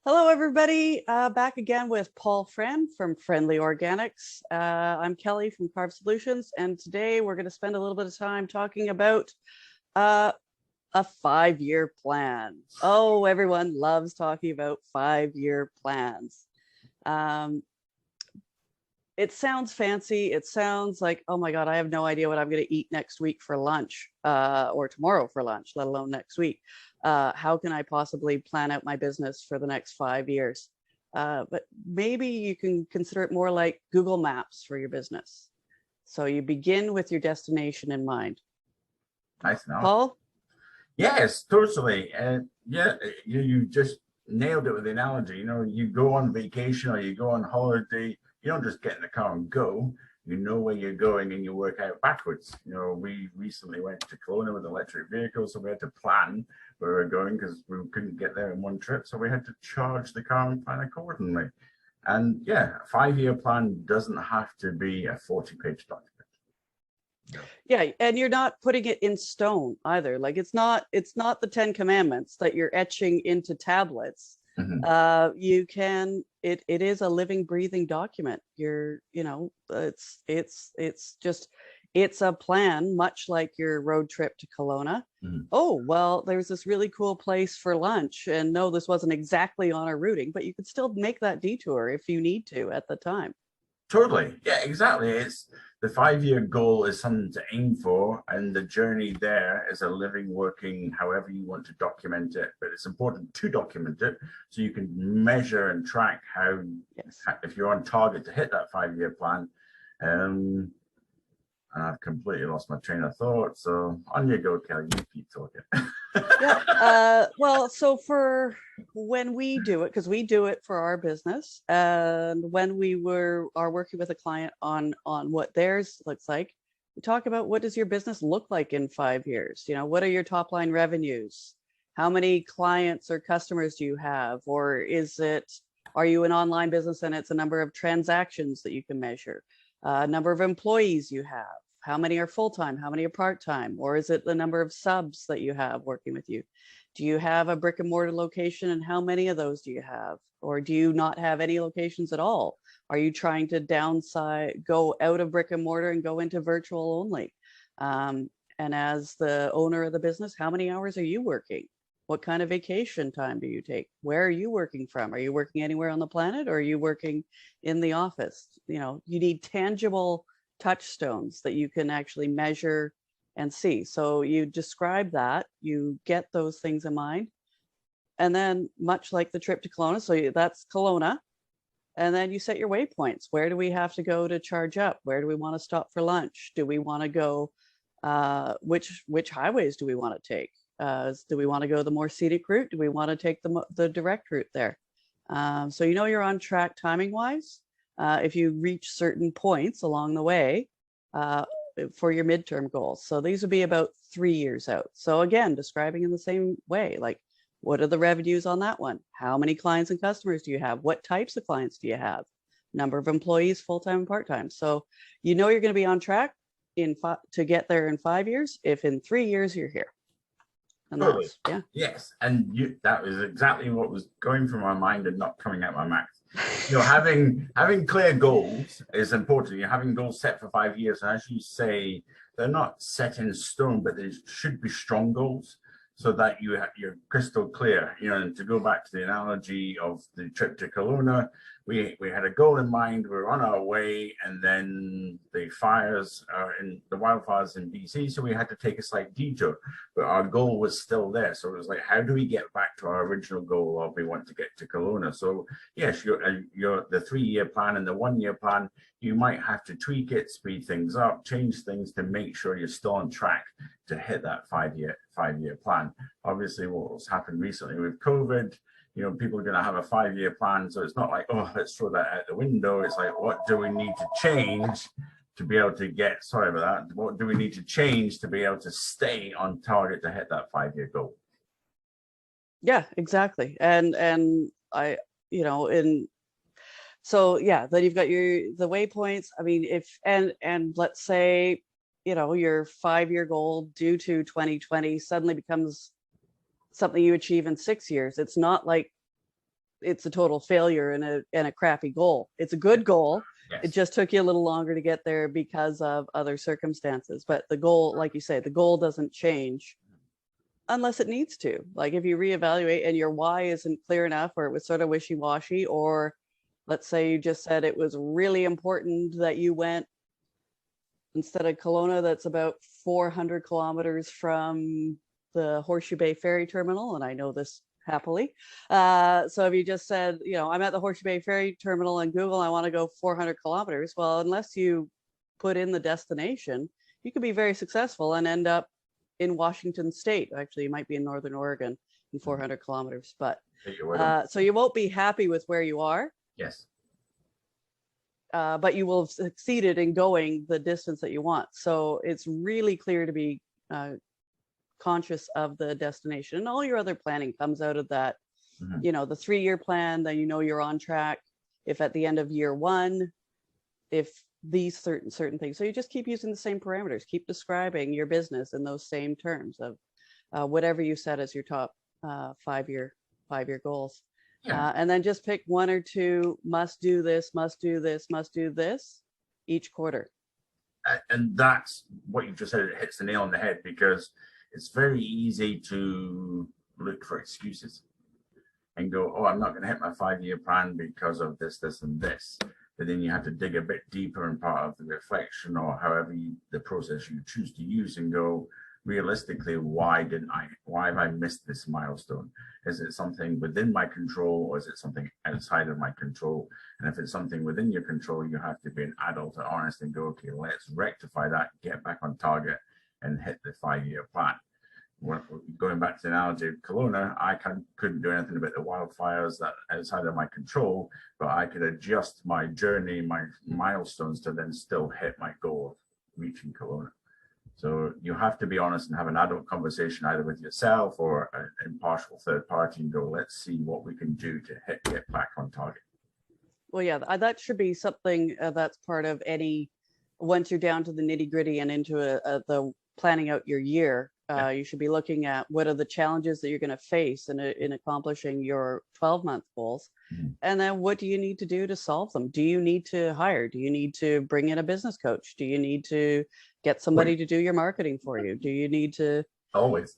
Hello, everybody. Back again with Paul Friend from Friendly Organics. I'm Kelly from Carb Solutions, and today we're going to spend a little bit of time talking about uh, a 5-year plan. Oh, everyone loves talking about 5-year plans. Um, it sounds fancy. It sounds like, oh my God, I have no idea what I'm going to eat next week for lunch or tomorrow for lunch, let alone next week. How can I possibly plan out my business for the next 5 years? But maybe you can consider it more like Google Maps for your business. So you begin with your destination in mind. Nice enough. Paul? Yes, totally. And yeah, you just nailed it with the analogy. You go on vacation or you go on holiday, you don't just get in the car and go. You know where you're going and you work out backwards. We recently went to Kelowna with electric vehicles, so we had to plan where we were going because we couldn't get there in one trip. So we had to charge the car and plan accordingly. And yeah, a 5-year plan doesn't have to be a 40-page document. Yeah, and you're not putting it in stone either. Like it's not the 10 commandments that you're etching into tablets. Mm-hmm. You can it is a living, breathing document. It's a plan, much like your road trip to Kelowna. Mm-hmm. Oh, well, there's this really cool place for lunch, and no, this wasn't exactly on our routing, but you could still make that detour if you need to at the time. Totally. Yeah, exactly. It's the 5-year goal is something to aim for, and the journey there is a living, working, however you want to document it. But it's important to document it so you can measure and track how, Yes. if you're on target to hit that 5-year plan. And I've completely lost my train of thought. So on you go, Kelly. You keep talking. Yeah. Well, so for when we do it, because we do it for our business, and when we are working with a client on what theirs looks like, we talk about what does your business look like in 5 years? What are your top line revenues? How many clients or customers do you have? Or are you an online business and it's a number of transactions that you can measure? Number of employees you have? How many are full-time? How many are part-time? Or is it the number of subs that you have working with you? Do you have a brick and mortar location, and how many of those do you have? Or do you not have any locations at all? Are you trying to go out of brick and mortar and go into virtual only? And as the owner of the business, how many hours are you working? What kind of vacation time do you take? Where are you working from? Are you working anywhere on the planet, or are you working in the office? You need tangible touchstones that you can actually measure and see. So you describe that, you get those things in mind. And then much like the trip to Kelowna, so that's Kelowna. And then you set your waypoints. Where do we have to go to charge up? Where do we want to stop for lunch? Do we want to go, which highways do we want to take? Do we want to go the more scenic route? Do we want to take the direct route there? So you're on track timing wise. If you reach certain points along the way for your midterm goals. So these would be about 3 years out. So again, describing in the same way, like what are the revenues on that one? How many clients and customers do you have? What types of clients do you have? Number of employees, full-time and part-time. So you're going to be on track to get there in 5 years, if in 3 years you're here. And Totally. yeah. Yes. And that was exactly what was going through my mind and not coming out my mouth. Having clear goals is important. You're having goals set for 5 years, and as you say, they're not set in stone, but they should be strong goals so that you're crystal clear. And to go back to the analogy of the trip to Kelowna, we had a goal in mind. We were on our way, and then the wildfires in BC, so we had to take a slight detour, but our goal was still there. So it was like, how do we get back to our original goal of we want to get to Kelowna? So yes, the 3-year plan and the 1-year plan, you might have to tweak it, speed things up, change things to make sure you're still on track to hit that 5-year plan. Obviously, what's happened recently with COVID, people are going to have a 5-year plan. So it's not like, oh, let's throw that out the window. It's like, what do we need to change to be able to what do we need to change to be able to stay on target to hit that 5-year goal? Yeah, exactly. And I, so yeah, then you've got the waypoints. I mean, and let's say, your 5-year goal due to 2020 suddenly becomes something you achieve in 6 years. It's not like it's a total failure and a crappy goal. It's a good goal. Yes. It just took you a little longer to get there because of other circumstances. But the goal, like you say, the goal doesn't change unless it needs to. Like if you reevaluate and your why isn't clear enough, or it was sort of wishy-washy, or let's say you just said it was really important that you went, instead of Kelowna, that's about 400 kilometers from the Horseshoe Bay Ferry Terminal, and I know this happily. So if you just said, you know, I'm at the Horseshoe Bay Ferry Terminal in Google, I want to go 400 kilometers. Well, unless you put in the destination, you could be very successful and end up in Washington State. Actually, you might be in Northern Oregon in 400 kilometers, but so you won't be happy with where you are. Yes. But you will have succeeded in going the distance that you want. So it's really clear to be conscious of the destination, and all your other planning comes out of that. You know, the 3-year plan, then you know you're on track. If at the end of year 1, if these certain things, so you just keep using the same parameters, keep describing your business in those same terms of whatever you set as your top 5-year goals. Yeah. And then just pick 1 or 2 must do this each quarter. And that's what you just said. It hits the nail on the head, because it's very easy to look for excuses and go, oh, I'm not going to hit my 5-year plan because of this, this, and this. But then you have to dig a bit deeper in part of the reflection, or however the process you choose to use, and go, realistically, why have I missed this milestone? Is it something within my control, or is it something outside of my control? And if it's something within your control, you have to be an adult and honest and go, okay, let's rectify that, get back on target, and hit the 5-year plan. Going back to the analogy of Kelowna, I couldn't do anything about the wildfires that outside of my control, but I could adjust my journey, my milestones, to then still hit my goal of reaching Kelowna. So you have to be honest and have an adult conversation either with yourself or an impartial third party, and go, let's see what we can do to get back on target. Well, yeah, that should be something that's part of any, once you're down to the nitty gritty and into the planning out your year, you should be looking at what are the challenges that you're going to face in accomplishing your 12-month goals. And then what do you need to do to solve them? Do you need to hire? Do you need to bring in a business coach? Do you need to get somebody to do your marketing for you? Do you need to... Always.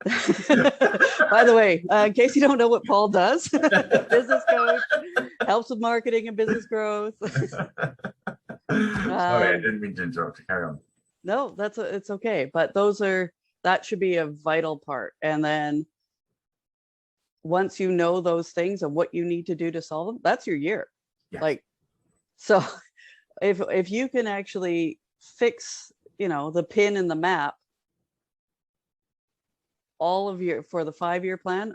By the way, in case you don't know what Paul does, business coach, helps with marketing and business growth. Sorry, I didn't mean to interrupt. Carry on. No, it's okay. But that should be a vital part. And then once you know those things and what you need to do to solve them, that's your year. Yes. Like, so if you can actually fix, the pin in the map, all of for the 5-year plan,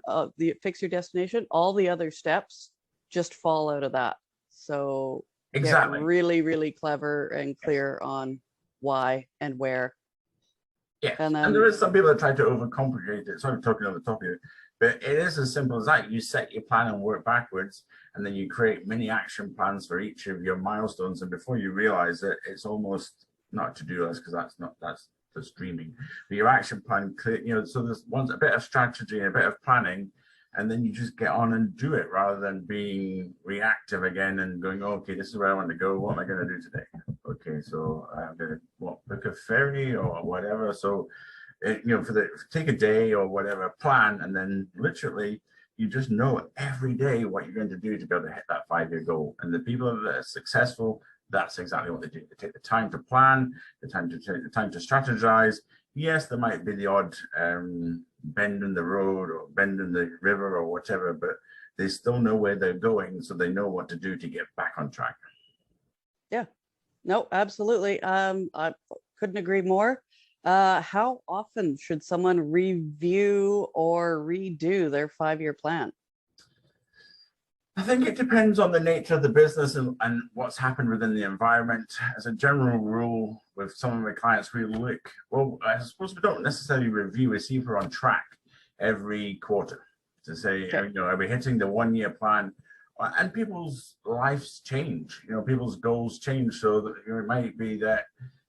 fix your destination, all the other steps just fall out of that. So exactly, get really, really clever and clear on why and where. Yeah, and there is some people that try to overcomplicate it. Sorry, I'm talking over the top of it, but it is as simple as that. You set your plan and work backwards, and then you create mini action plans for each of your milestones. And before you realize it, it's almost not to-do list, because that's just dreaming. But your action plan, so there's a bit of strategy and a bit of planning, and then you just get on and do it rather than being reactive again and going, okay, this is where I want to go. What am I going to do today? Okay, so I'm going to book a ferry or whatever. So, take a day or whatever, plan, and then literally you just know every day what you're going to do to be able to hit that 5-year goal. And the people that are successful, that's exactly what they do. They take the time to plan, the time to strategize. Yes, there might be the odd bend in the road or bend in the river or whatever, but they still know where they're going, so they know what to do to get back on track. Yeah, no, absolutely. I couldn't agree more. How often should someone review or redo their 5-year plan? I think it depends on the nature of the business and what's happened within the environment. As a general rule, with some of my clients, we look, I suppose we don't necessarily review, we see if we're on track every quarter to say, okay, are we hitting the 1-year plan? And people's lives change, people's goals change. So that, it might be that,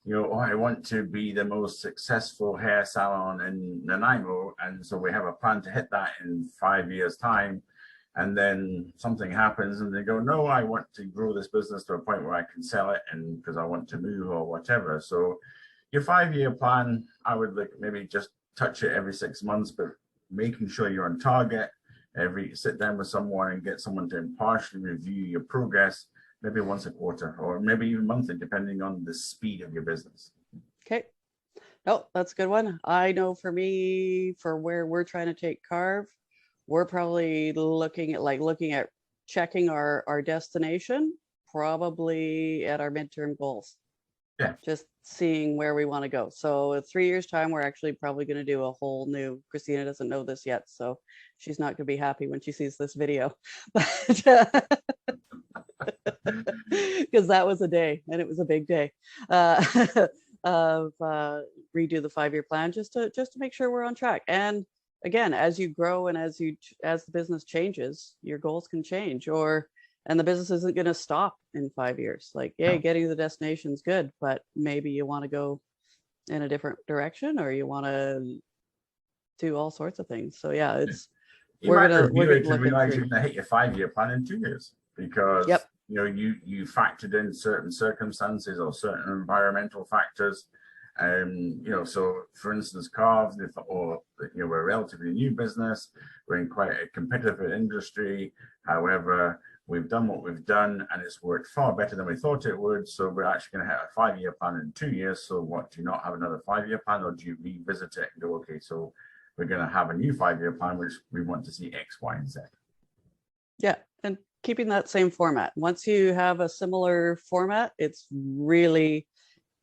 I want to be the most successful hair salon in Nanaimo. And so we have a plan to hit that in 5 years' time. and then something happens and they go, no, I want to grow this business to a point where I can sell it, and because I want to move or whatever. So your 5-year plan, I would like maybe just touch it every 6 months, but making sure you're on target. Sit down with someone and get someone to impartially review your progress, maybe once a quarter or maybe even monthly, depending on the speed of your business. Okay. No, that's a good one. I know for me, for where we're trying to take Carve, we're probably looking at checking our destination, probably at our midterm goals. Yeah. Just seeing where we want to go. So in 3 years time, we're actually probably going to do a whole new, Christina doesn't know this yet, so she's not going to be happy when she sees this video. Because that was a day, and it was a big day of redo the 5-year plan just to make sure we're on track. And again, as you grow and as the business changes, your goals can change, and the business isn't going to stop in 5 years. Like, yeah, getting to the destination is good, but maybe you want to go in a different direction, or you want to do all sorts of things. So yeah, we're gonna realize you're gonna hit your 5-year plan in 2 years, because yep. you factored in certain circumstances or certain environmental factors. So for instance, Carve, or we're a relatively new business, we're in quite a competitive industry. However, we've done what we've done, and it's worked far better than we thought it would. So we're actually going to have a 5-year plan in 2 years. So what, do you not have another 5-year plan, or do you revisit it and go, okay, so we're going to have a new 5-year plan, which we want to see X, Y, and Z. Yeah, and keeping that same format. Once you have a similar format, it's really,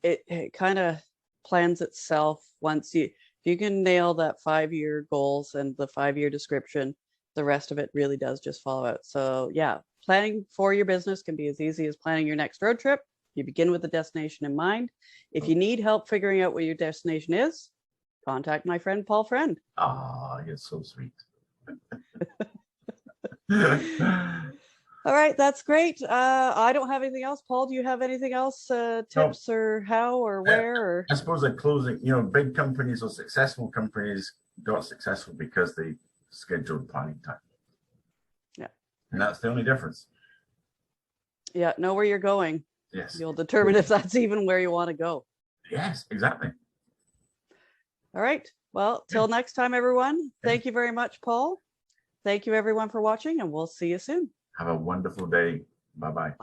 it kind of plans itself. If you can nail that 5-year goals and the 5-year description, the rest of it really does just follow out. So yeah, planning for your business can be as easy as planning your next road trip. You begin with the destination in mind. If you need help figuring out what your destination is, contact my friend Paul Friend. Ah, you're so sweet. All right, that's great. I don't have anything else. Paul, do you have anything else? Tips or how or where? Or I suppose at closing, big companies or successful companies got successful because they scheduled planning time. Yeah. And that's the only difference. Yeah, know where you're going. Yes. You'll determine if that's even where you want to go. Yes, exactly. All right. Well, till next time, everyone. Thank you very much, Paul. Thank you, everyone, for watching, and we'll see you soon. Have a wonderful day. Bye-bye.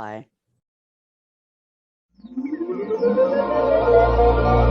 Bye.